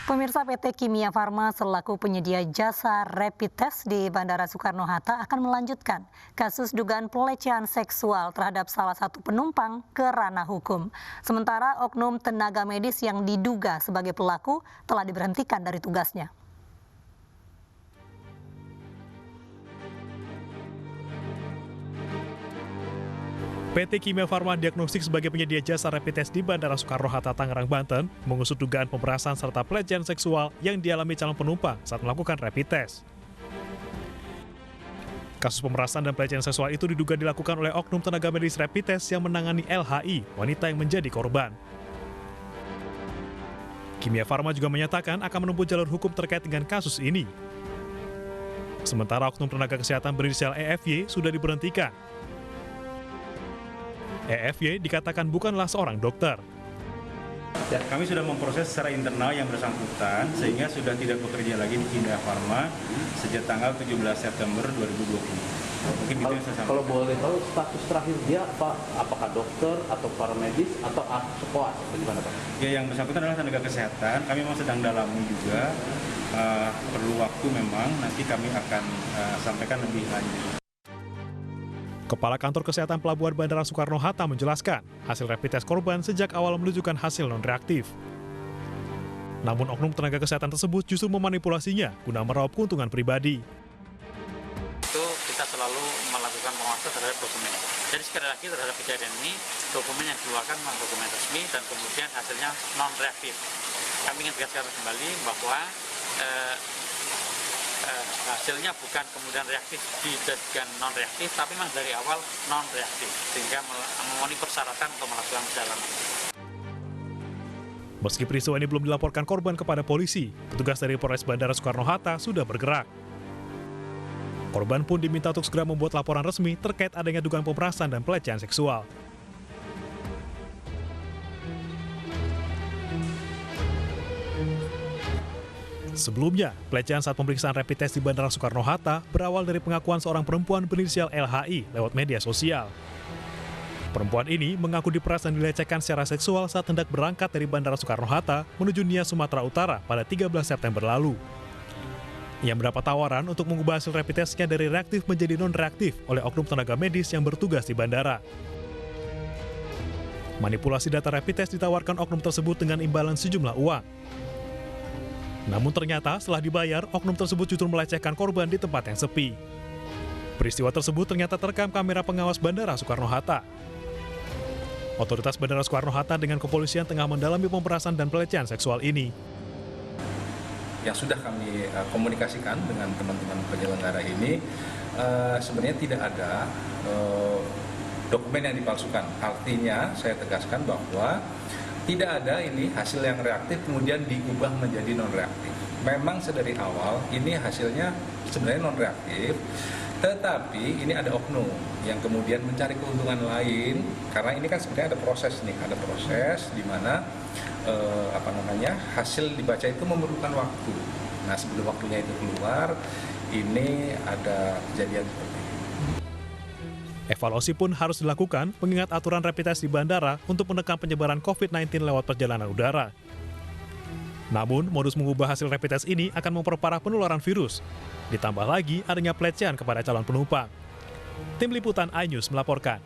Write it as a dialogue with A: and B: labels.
A: Pemirsa, PT Kimia Farma selaku penyedia jasa rapid test di Bandara Soekarno-Hatta akan melanjutkan kasus dugaan pelecehan seksual terhadap salah satu penumpang ke ranah hukum. Sementara oknum tenaga medis yang diduga sebagai pelaku telah diberhentikan dari tugasnya.
B: PT Kimia Farma Diagnostik sebagai penyedia jasa rapid test di Bandara Soekarno-Hatta, Tangerang, Banten, mengusut dugaan pemerasan serta pelecehan seksual yang dialami calon penumpang saat melakukan rapid test. Kasus pemerasan dan pelecehan seksual itu diduga dilakukan oleh oknum tenaga medis rapid test yang menangani LHI, wanita yang menjadi korban. Kimia Farma juga menyatakan akan menempuh jalur hukum terkait dengan kasus ini. Sementara oknum tenaga kesehatan berinisial EFY sudah diberhentikan. EFY dikatakan bukanlah seorang dokter.
C: Ya, kami sudah memproses secara internal yang bersangkutan sehingga sudah tidak bekerja lagi di Kimia Farma sejak tanggal 17 September 2020. Mungkin itu yang saya sampaikan.
D: Kalau boleh tahu status terakhir dia apakah dokter atau paramedis atau sekolah? Bagaimana Pak?
C: Ya, yang bersangkutan adalah tenaga kesehatan. Kami memang sedang dalami juga. Perlu waktu memang, nanti kami akan sampaikan lebih lanjut.
B: Kepala Kantor Kesehatan Pelabuhan Bandara Soekarno-Hatta menjelaskan, hasil rapid test korban sejak awal menunjukkan hasil non-reaktif. Namun oknum tenaga kesehatan tersebut justru memanipulasinya guna meraup keuntungan pribadi.
E: Itu kita selalu melakukan pengawasan terhadap dokumen. Jadi sekali lagi terhadap kejadian ini, dokumen yang dikeluarkan memang dokumen resmi dan kemudian hasilnya non-reaktif. Kami ingin tegaskan kembali bahwa hasilnya bukan kemudian reaktif dijadikan non-reaktif, tapi memang dari awal non-reaktif, sehingga memenuhi persyaratan untuk melakukan perjalanan.
B: Meski peristiwa ini belum dilaporkan korban kepada polisi, petugas dari Polres Bandara Soekarno-Hatta sudah bergerak. Korban pun diminta untuk segera membuat laporan resmi terkait adanya dugaan pemerasan dan pelecehan seksual. Sebelumnya, pelecehan saat pemeriksaan rapid test di Bandara Soekarno-Hatta berawal dari pengakuan seorang perempuan berinisial LHI lewat media sosial. Perempuan ini mengaku diperas dan dilecehkan secara seksual saat hendak berangkat dari Bandara Soekarno-Hatta menuju Nia, Sumatera Utara pada 13 September lalu. Ia mendapat tawaran untuk mengubah hasil rapid testnya dari reaktif menjadi non-reaktif oleh oknum tenaga medis yang bertugas di bandara. Manipulasi data rapid test ditawarkan oknum tersebut dengan imbalan sejumlah uang. Namun ternyata setelah dibayar, oknum tersebut justru melecehkan korban di tempat yang sepi. Peristiwa tersebut ternyata terekam kamera pengawas Bandara Soekarno-Hatta. Otoritas Bandara Soekarno-Hatta dengan kepolisian tengah mendalami pemerasan dan pelecehan seksual ini.
F: Yang sudah kami komunikasikan dengan teman-teman penyelenggara ini, sebenarnya tidak ada dokumen yang dipalsukan. Artinya saya tegaskan bahwa tidak ada ini hasil yang reaktif kemudian diubah menjadi non-reaktif. Memang sedari awal ini hasilnya sebenarnya non-reaktif, tetapi ini ada oknum yang kemudian mencari keuntungan lain, karena ini kan sebenarnya ada proses di mana hasil dibaca itu memerlukan waktu. Nah, sebelum waktunya itu keluar, ini ada kejadian seperti ini.
B: Evaluasi pun harus dilakukan mengingat aturan rapid test di bandara untuk menekan penyebaran COVID-19 lewat perjalanan udara. Namun, modus mengubah hasil rapid test ini akan memperparah penularan virus. Ditambah lagi adanya pelecehan kepada calon penumpang. Tim Liputan iNews melaporkan.